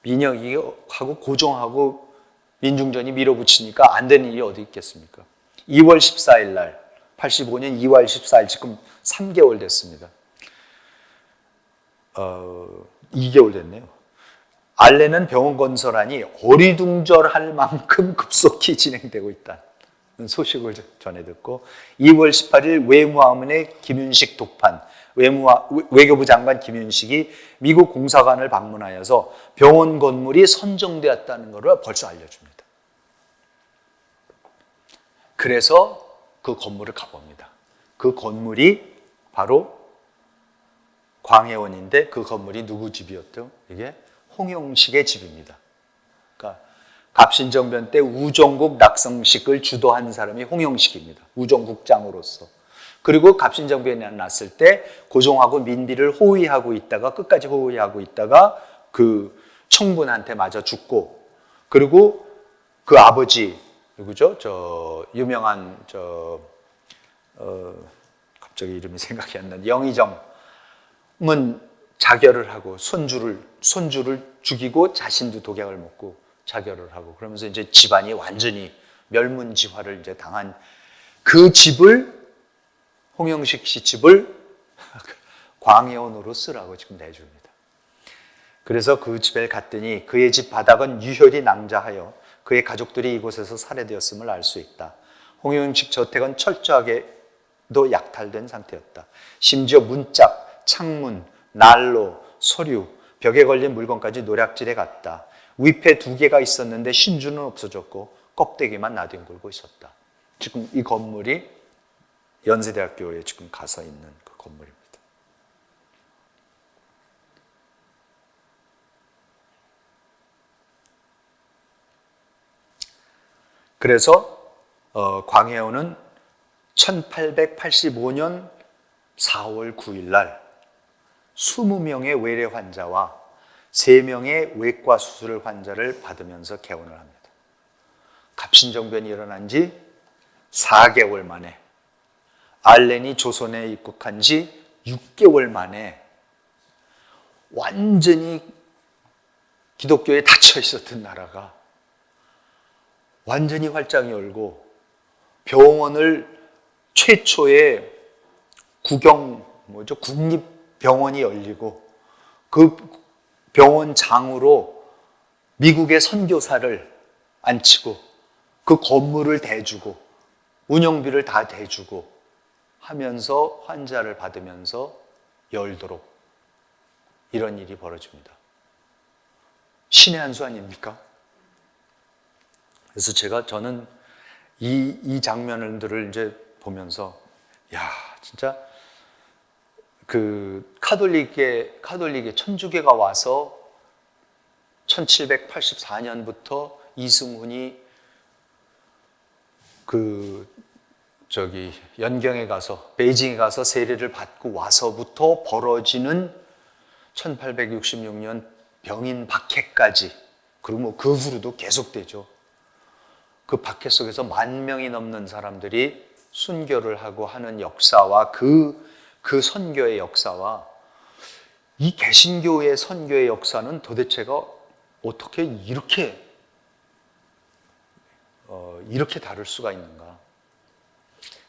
민영익하고 고종하고 민중전이 밀어붙이니까 안 되는 일이 어디 있겠습니까? 2월 14일 날, 85년 2월 14일, 지금 3개월 됐습니다. 2개월 됐네요. 알렌은 병원 건설안이 어리둥절할 만큼 급속히 진행되고 있다는 소식을 전해 듣고 2월 18일 외무하문의 김윤식 독판, 외교부 장관 김윤식이 미국 공사관을 방문하여서 병원 건물이 선정되었다는 것을 벌써 알려줍니다. 그래서 그 건물을 가봅니다. 그 건물이 바로 광해원인데 그 건물이 누구 집이었죠? 이게 홍용식의 집입니다. 그러니까 갑신정변 때 우종국 낙성식을 주도한 사람이 홍용식입니다. 우종국장으로서. 그리고 갑신정변이 났을 때 고종하고 민비를 호위하고 있다가 끝까지 호위하고 있다가 그 청군한테 맞아 죽고, 그리고 그 아버지 누구죠? 저 유명한 갑자기 이름이 생각이 안 나는데 영의정은 자결을 하고 손주를 죽이고 자신도 독약을 먹고 자결을 하고 그러면서 이제 집안이 완전히 멸문지화를 이제 당한 그 집을, 홍영식 씨 집을 광해원으로 쓰라고 지금 내줍니다. 그래서 그 집에 갔더니 그의 집 바닥은 유혈이 낭자하여 그의 가족들이 이곳에서 살해되었음을 알 수 있다. 홍영식 저택은 철저하게도 약탈된 상태였다. 심지어 문짝, 창문, 난로, 서류, 벽에 걸린 물건까지 노략질해 갔다. 위패 2개가 있었는데 신주는 없어졌고 껍데기만 나뒹굴고 있었다. 지금 이 건물이 연세대학교에 지금 가서 있는 그 건물입니다. 그래서 광해원은 1885년 4월 9일 날 20명의 외래 환자와 3명의 외과 수술 환자를 받으면서 개원을 합니다. 갑신정변이 일어난 지 4개월 만에, 알렌이 조선에 입국한 지 6개월 만에 완전히 기독교에 닫혀 있었던 나라가 완전히 활짝 열고 병원을 최초의 국립병원이 열리고 그 병원장으로 미국의 선교사를 앉히고 그 건물을 대주고 운영비를 다 대주고 하면서 환자를 받으면서 열도록 이런 일이 벌어집니다. 신의 한 수 아닙니까? 그래서 저는 이 장면들을 이제 보면서 야, 진짜 그 카톨릭의 천주교가 와서 1784년부터 이승훈이 연경에 가서 베이징에 가서 세례를 받고 와서부터 벌어지는 1866년 병인 박해까지, 그리고 뭐 그 후로도 계속되죠. 그 박해 속에서 10,000명이 넘는 사람들이 순교를 하고 하는 역사와 그 선교의 역사와 이 개신교의 선교의 역사는 도대체가 어떻게 이렇게 다를 수가 있는가?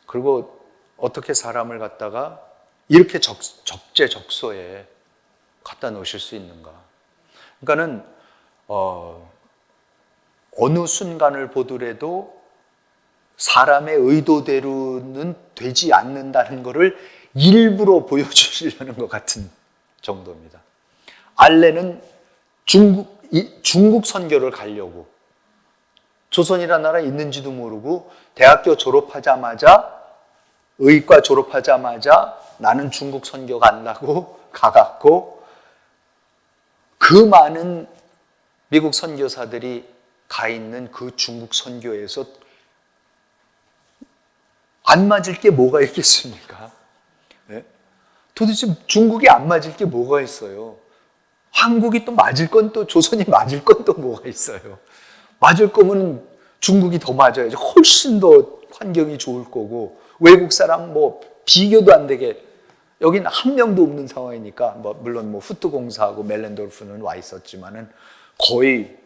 그리고 어떻게 사람을 갖다가 이렇게 적재적소에 갖다 놓으실 수 있는가? 그러니까는 어느 순간을 보더라도 사람의 의도대로는 되지 않는다는 것을 일부러 보여주시려는 것 같은 정도입니다. 알레는 중국 선교를 가려고 조선이라는 나라 있는지도 모르고 대학교 졸업하자마자 의과 졸업하자마자 나는 중국 선교 간다고 가갖고 그 많은 미국 선교사들이 가 있는 그 중국 선교에서 안 맞을 게 뭐가 있겠습니까? 네? 도대체 중국이 안 맞을 게 뭐가 있어요? 한국이 또 맞을 건 또 조선이 맞을 건 또 뭐가 있어요? 맞을 거면 중국이 더 맞아야죠. 훨씬 더 환경이 좋을 거고 외국 사람 뭐 비교도 안 되게 여긴 한 명도 없는 상황이니까 물론 후트 공사하고 멜렌도르프는 와 있었지만은 거의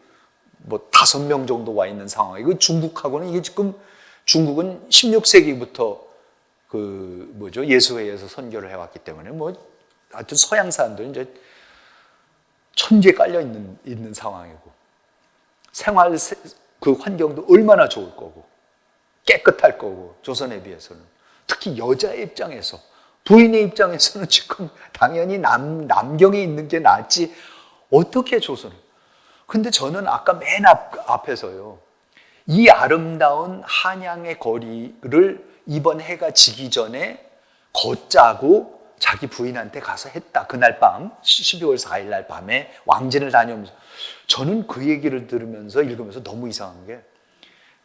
5명 정도 와 있는 상황이고 중국하고는 이게 지금 중국은 16세기부터 예수회에서 선교를 해왔기 때문에 하여튼 서양 사람들은 이제 천지에 깔려 있는 상황이고 생활 그 환경도 얼마나 좋을 거고 깨끗할 거고 조선에 비해서는 특히 여자의 입장에서 부인의 입장에서는 지금 당연히 남경에 있는 게 낫지 어떻게 조선을 근데 저는 아까 맨 앞에서요 이 아름다운 한양의 거리를 이번 해가 지기 전에 걷자고 자기 부인한테 가서 했다. 그날 밤 12월 4일 날 밤에 왕진을 다녀오면서 저는 그 얘기를 들으면서 읽으면서 너무 이상한 게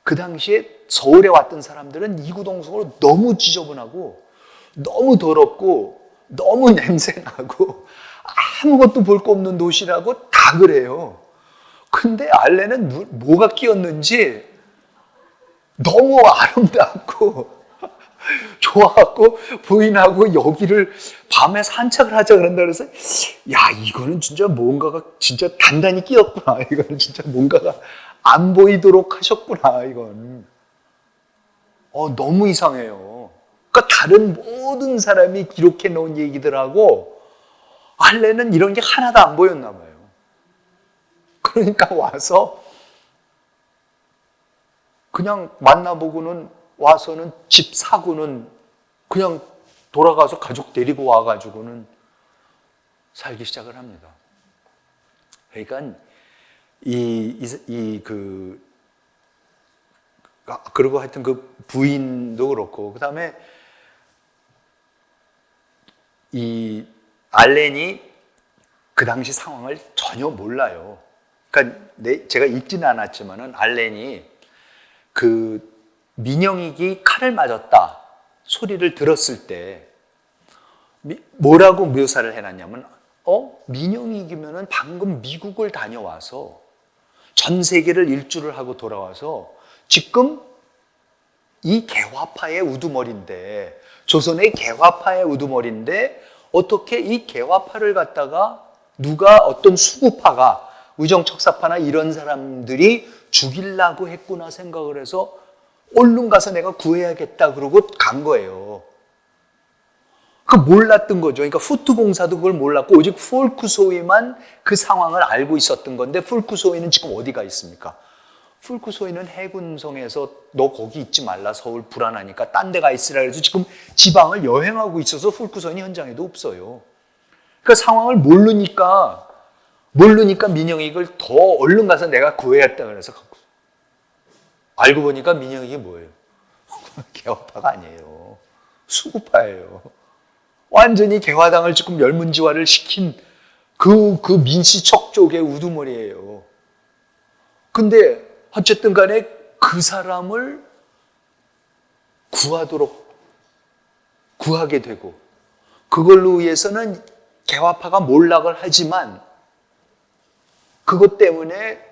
그 당시에 서울에 왔던 사람들은 이구동성으로 너무 지저분하고 너무 더럽고 너무 냄새나고 아무것도 볼 거 없는 도시라고 다 그래요. 근데 알레는 뭐가 끼었는지 너무 아름답고 좋아갖고 부인하고 여기를 밤에 산책을 하자 그런다 그래서 야 이거는 진짜 뭔가가 진짜 단단히 끼었구나. 이거는 진짜 뭔가가 안 보이도록 하셨구나. 이건 너무 이상해요. 그러니까 다른 모든 사람이 기록해 놓은 얘기들하고 알레는 이런 게 하나도 안 보였나 봐요. 그러니까 와서 그냥 만나보고는 와서는 집 사고는 그냥 돌아가서 가족 데리고 와가지고는 살기 시작을 합니다. 그러니까 그리고 하여튼 그 부인도 그렇고, 그 다음에 이 알렌이 그 당시 상황을 전혀 몰라요. 그러니까 제가 읽지는 않았지만은 알렌이 그 민영익이 칼을 맞았다 소리를 들었을 때 뭐라고 묘사를 해놨냐면 민영익이면은 방금 미국을 다녀와서 전 세계를 일주를 하고 돌아와서 지금 이 개화파의 우두머리인데 조선의 개화파의 우두머리인데 어떻게 이 개화파를 갖다가 누가 어떤 수구파가 의정척사파나 이런 사람들이 죽이려고 했구나 생각을 해서 얼른 가서 내가 구해야겠다 그러고 간 거예요. 그 몰랐던 거죠. 그러니까 후트 공사도 그걸 몰랐고 오직 풀쿠소이만 그 상황을 알고 있었던 건데 풀쿠소이는 지금 어디가 있습니까? 풀쿠소이는 해군성에서 너 거기 있지 말라 서울 불안하니까 딴 데 가 있으라 그래서 지금 지방을 여행하고 있어서 풀쿠소이는 현장에도 없어요. 그러니까 상황을 모르니까 민영익을 더 얼른 가서 내가 구해야겠다 그래서 알고 보니까 민영익이 뭐예요? 개화파가 아니에요. 수구파예요. 완전히 개화당을 지금 열문지화를 시킨 그 민씨척 쪽의 우두머리예요. 근데 어쨌든 간에 그 사람을 구하게 되고 그걸로 위해서는 개화파가 몰락을 하지만 그것 때문에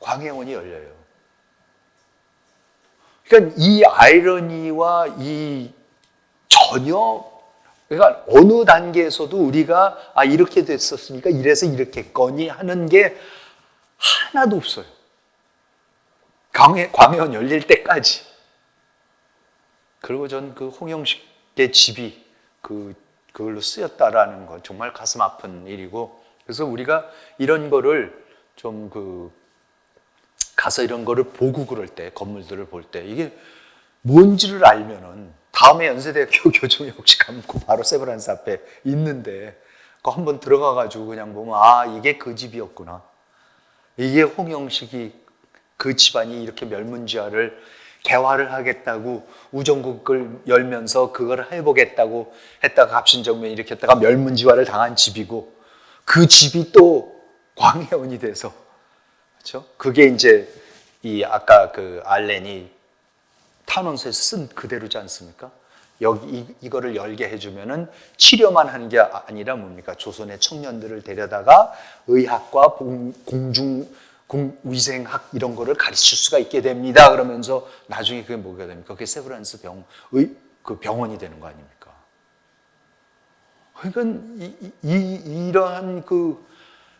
광해원이 열려요. 그러니까 이 아이러니와 이 전혀 그러니까 어느 단계에서도 우리가 이렇게 됐었으니까 이래서 이렇겠거니 하는 게 하나도 없어요. 광해원 열릴 때까지. 그리고 전 그 홍영식의 집이 그걸로 쓰였다라는 건 정말 가슴 아픈 일이고 그래서 우리가 이런 거를 좀 가서 이런 거를 보고 그럴 때 건물들을 볼 때 이게 뭔지를 알면은 다음에 연세대학교 교정이 혹시 감고 바로 세브란스 앞에 있는데 그거 한번 들어가가지고 그냥 보면 아 이게 그 집이었구나. 이게 홍영식이 그 집안이 이렇게 멸문지화를 개화를 하겠다고 우정국을 열면서 그걸 해보겠다고 했다가 갑신정변 일으켰다가 멸문지화를 당한 집이고 그 집이 또 광해원이 돼서 그렇죠? 그게 이제 이 아까 그 알렌이 탄원서에서 쓴 그대로지 않습니까? 여기 이거를 열게 해주면은 치료만 하는 게 아니라 뭡니까? 조선의 청년들을 데려다가 의학과 위생학 이런 거를 가르칠 수가 있게 됩니다. 그러면서 나중에 그게 뭐가 됩니까? 그게 세브란스 그 병원이 되는 거 아닙니까? 그러니까 이러한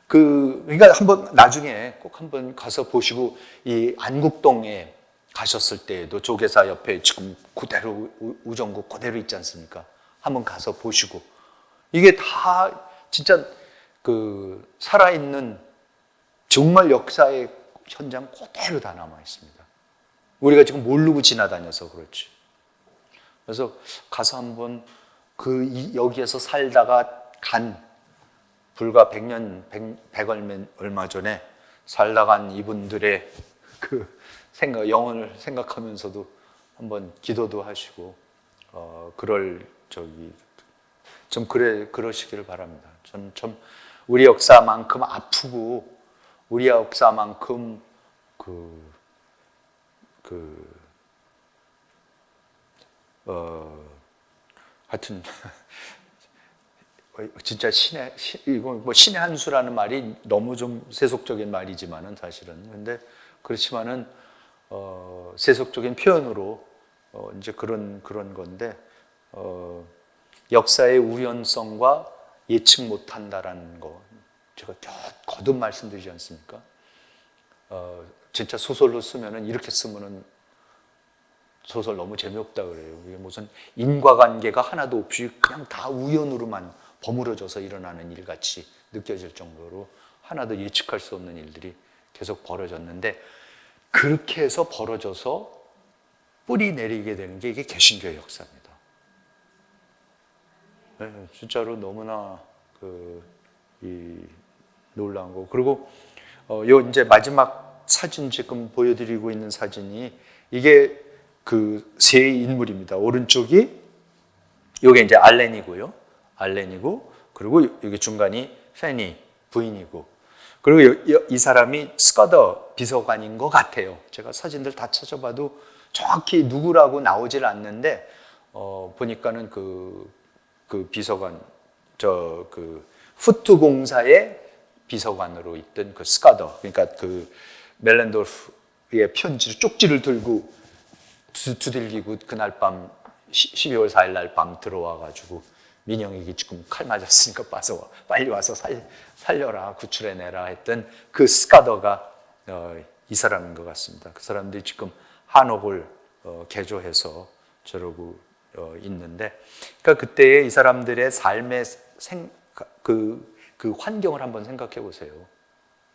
그러니까 한번 나중에 꼭 한번 가서 보시고 이 안국동에 가셨을 때에도 조계사 옆에 지금 그대로 우정국 그대로 있지 않습니까? 한번 가서 보시고 이게 다 진짜 그 살아있는 정말 역사의 현장 그대로 다 남아 있습니다. 우리가 지금 모르고 지나다녀서 그렇지. 그래서 가서 한번 여기에서 살다가 간 불과 100년 얼마 전에 살다 간 이분들의 그 영혼을 생각하면서도 한번 기도도 하시고 그러시기를 바랍니다. 저는 참 우리 역사만큼 아프고 우리 역사만큼 하여튼 진짜 이거 뭐 신의 한 수라는 말이 너무 좀 세속적인 말이지만은 사실은 근데 그렇지만은 세속적인 표현으로 이제 그런 건데 역사의 우연성과 예측 못한다라는 거 제가 거듭 말씀드리지 않습니까? 진짜 소설로 쓰면은 이렇게 쓰면은 소설 너무 재미없다 그래요. 이게 무슨 인과관계가 하나도 없이 그냥 다 우연으로만 버무려져서 일어나는 일같이 느껴질 정도로 하나도 예측할 수 없는 일들이 계속 벌어졌는데 그렇게 해서 벌어져서 뿌리 내리게 되는 게 이게 개신교의 역사입니다. 네, 진짜로 너무나 놀라운 거. 그리고 요 이제 마지막 사진 지금 보여드리고 있는 사진이 이게 그 세 인물입니다. 오른쪽이 요게 이제 알렌이고요. 알렌이고 그리고 여기 중간이 페니 부인이고 그리고 이 사람이 스커더 비서관인 것 같아요. 제가 사진들 다 찾아봐도 정확히 누구라고 나오질 않는데 보니까는 그 비서관 푸트 공사의 비서관으로 있던 그 스커더 그러니까 그 멜렌도르프의 편지를 쪽지를 들고 두들기고 그날 밤 12월 4일 날 밤 들어와 가지고 민영에게 지금 칼 맞았으니까 빨리 와서 살려라 구출해내라 했던 그 스카더가 이 사람인 것 같습니다. 그 사람들이 지금 한옥을 개조해서 저러고 있는데 그러니까 그때의 이 사람들의 삶의 그 환경을 한번 생각해 보세요.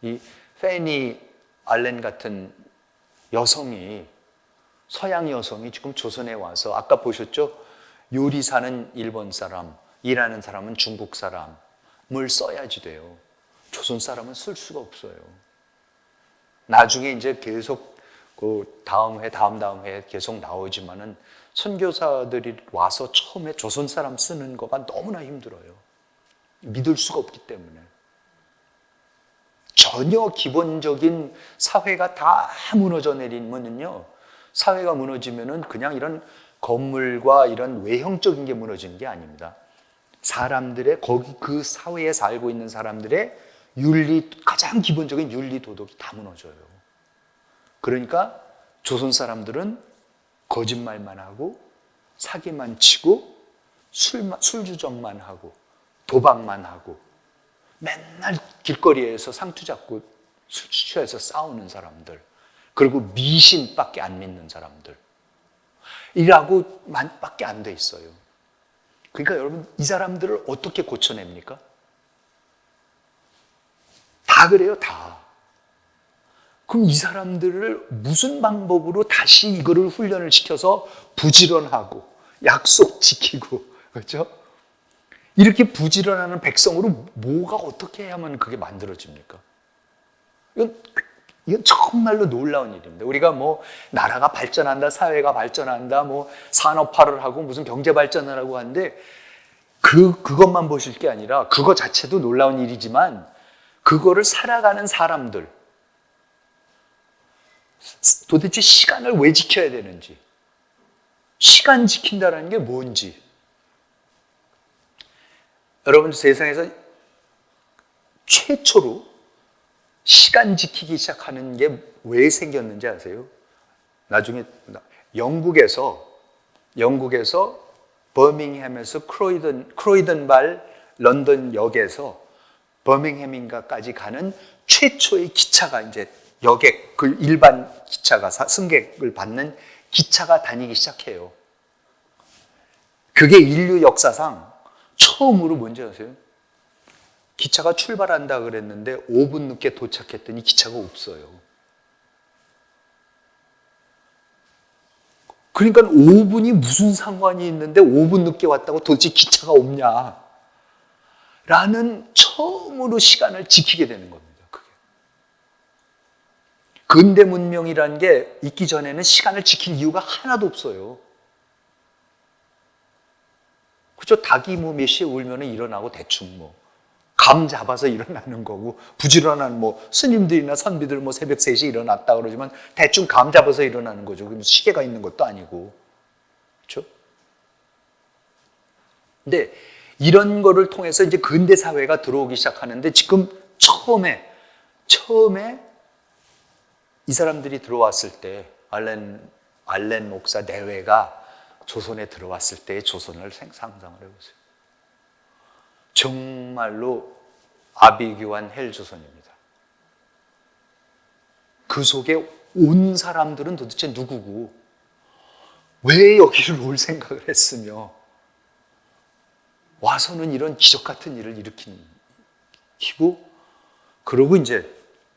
이 페니 알렌 같은 여성이 서양 여성이 지금 조선에 와서 아까 보셨죠? 요리사는 일본 사람, 일하는 사람은 중국 사람을 써야지 돼요. 조선 사람은 쓸 수가 없어요. 나중에 이제 계속 그 다음 회 계속 나오지만은 선교사들이 와서 처음에 조선 사람 쓰는 거가 너무나 힘들어요. 믿을 수가 없기 때문에. 전혀 기본적인 사회가 다 무너져 내리면은요. 사회가 무너지면은 그냥 이런 건물과 이런 외형적인 게 무너지는 게 아닙니다. 사람들의 그 사회에 살고 있는 사람들의 가장 기본적인 윤리 도덕이 다 무너져요. 그러니까 조선 사람들은 거짓말만 하고 사기만 치고 술주정만 하고 도박만 하고 맨날 길거리에서 상투 잡고 술 취해서 싸우는 사람들 그리고 미신밖에 안 믿는 사람들 이라고 밖에 안 돼 있어요. 그러니까 여러분 이 사람들을 어떻게 고쳐냅니까? 다 그래요, 다. 그럼 이 사람들을 무슨 방법으로 다시 이거를 훈련을 시켜서 부지런하고 약속 지키고, 그렇죠? 이렇게 부지런하는 백성으로 뭐가 어떻게 해야만 그게 만들어집니까? 이건 정말로 놀라운 일입니다. 우리가 뭐 나라가 발전한다, 사회가 발전한다, 뭐 산업화를 하고 무슨 경제 발전을 하고 하는데 그것만 보실 게 아니라 그거 자체도 놀라운 일이지만 그거를 살아가는 사람들, 도대체 시간을 왜 지켜야 되는지, 시간 지킨다는 게 뭔지. 여러분, 세상에서 최초로 시간 지키기 시작하는 게 왜 생겼는지 아세요? 나중에 영국에서 버밍햄에서 크로이던발 런던 역에서 버밍햄인가까지 가는 최초의 기차가 이제 여객, 그 일반 기차가 승객을 받는 기차가 다니기 시작해요. 그게 인류 역사상 처음으로 뭔지 아세요? 기차가 출발한다 그랬는데 5분 늦게 도착했더니 기차가 없어요. 그러니까 5분이 무슨 상관이 있는데 5분 늦게 왔다고 도대체 기차가 없냐? 라는 처음으로 시간을 지키게 되는 겁니다. 그게. 근대 문명이라는 게 있기 전에는 시간을 지킬 이유가 하나도 없어요. 그렇죠? 닭이 뭐 몇 시에 울면 일어나고 대충 뭐 감 잡아서 일어나는 거고, 부지런한 뭐 스님들이나 선비들 뭐 새벽 3시에 일어났다 그러지만 대충 감 잡아서 일어나는 거죠. 그럼 시계가 있는 것도 아니고. 그렇죠? 근데 이런 거를 통해서 이제 근대 사회가 들어오기 시작하는데 지금 처음에 이 사람들이 들어왔을 때 알렌 목사 내외가 조선에 들어왔을 때의 조선을 상상을 해보세요. 정말로 아비규환 헬조선입니다. 그 속에 온 사람들은 도대체 누구고 왜 여기를 올 생각을 했으며 와서는 이런 기적 같은 일을 일으키고, 그러고 이제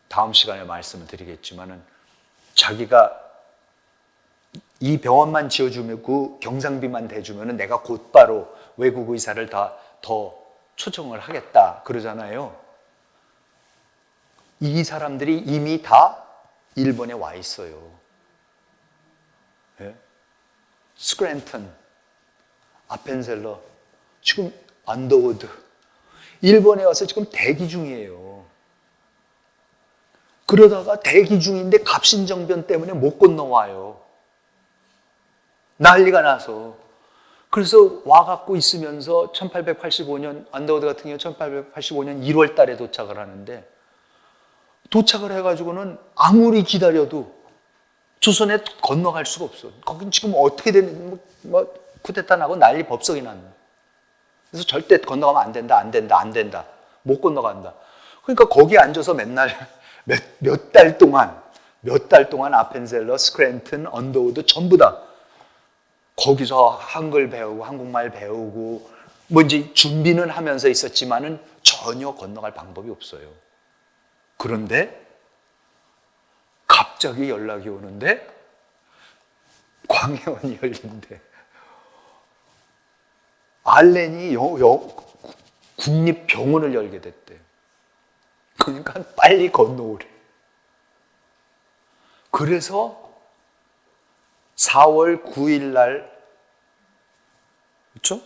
다음 시간에 말씀을 드리겠지만은 자기가 이 병원만 지어주면 그 경상비만 대주면은 내가 곧바로 외국 의사를 더 초청을 하겠다 그러잖아요. 이 사람들이 이미 다 일본에 와 있어요. 예? 스크랜턴, 아펜셀러, 지금 언더우드, 일본에 와서 지금 대기 중이에요. 그러다가 대기 중인데 갑신정변 때문에 못 건너와요. 난리가 나서. 그래서 와갖고 있으면서 1885년, 언더우드 같은 경우 1885년 1월 달에 도착을 하는데, 도착을 해가지고는 아무리 기다려도 조선에 건너갈 수가 없어. 거긴 지금 어떻게 되는, 쿠데타 나고 난리 법석이 났네. 그래서 절대 건너가면 안 된다. 못 건너간다. 그러니까 거기 앉아서 맨날 몇 달 동안 아펜셀러, 스크랜턴, 언더우드 전부 다 거기서 한글 배우고 한국말 배우고 뭔지 준비는 하면서 있었지만은 전혀 건너갈 방법이 없어요. 그런데 갑자기 연락이 오는데 광해원이 열린대. 알렌이 국립병원을 열게 됐대. 그러니까 빨리 건너오래. 그래서 4월 9일 날, 그렇죠?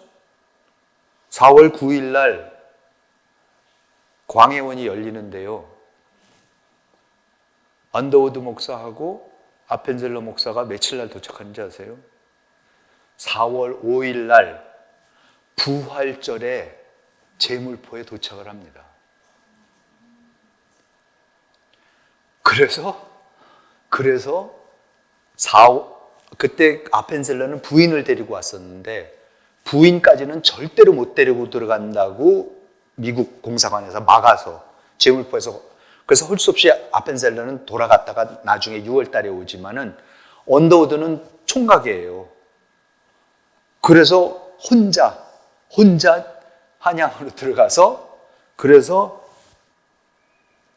4월 9일 날 광해원이 열리는데요. 언더우드 목사하고 아펜젤러 목사가 며칠 날 도착하는지 아세요? 4월 5일 날 부활절에 제물포에 도착을 합니다. 그래서 그때 아펜셀러는 부인을 데리고 왔었는데 부인까지는 절대로 못 데리고 들어간다고 미국 공사관에서 막아서 제물포에서, 그래서 할 수 없이 아펜셀러는 돌아갔다가 나중에 6월 달에 오지만은 언더우드는 총각이에요. 그래서 혼자 한양으로 들어가서, 그래서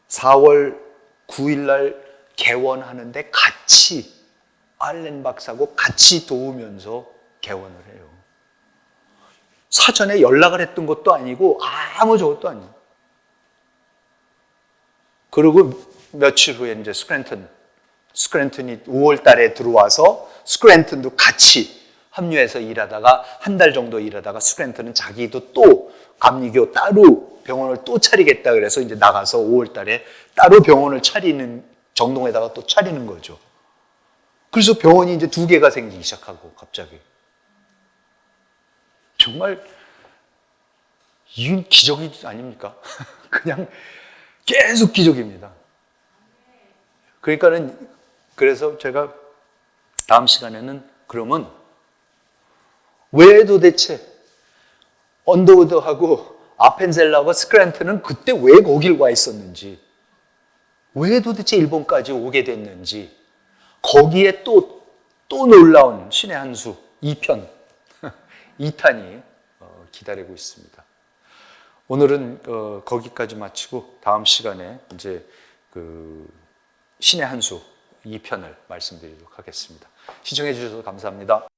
4월 9일 날 개원하는데 같이 알렌 박사하고 같이 도우면서 개원을 해요. 사전에 연락을 했던 것도 아니고 아무 저것도 아니에요. 그리고 며칠 후에 이제 스크랜턴이 5월 달에 들어와서 스크랜턴도 같이 합류해서 일하다가 한 달 정도 일하다가 스크랜턴은 자기도 또 감리교 따로 병원을 또 차리겠다 그래서 이제 나가서 5월 달에 따로 병원을 차리는 정동에다가 또 차리는 거죠. 그래서 병원이 이제 2개가 생기기 시작하고 갑자기. 정말 이건 기적이 아닙니까? 그냥 계속 기적입니다. 그러니까는 그래서 제가 다음 시간에는 그러면 왜 도대체 언더우드하고 아펜젤라와 스크랜턴은 그때 왜 거길 와 있었는지, 왜 도대체 일본까지 오게 됐는지, 거기에 또 놀라운 신의 한 수 2편 2탄이 기다리고 있습니다. 오늘은 거기까지 마치고 다음 시간에 이제 그 신의 한 수 2편을 말씀드리도록 하겠습니다. 시청해 주셔서 감사합니다.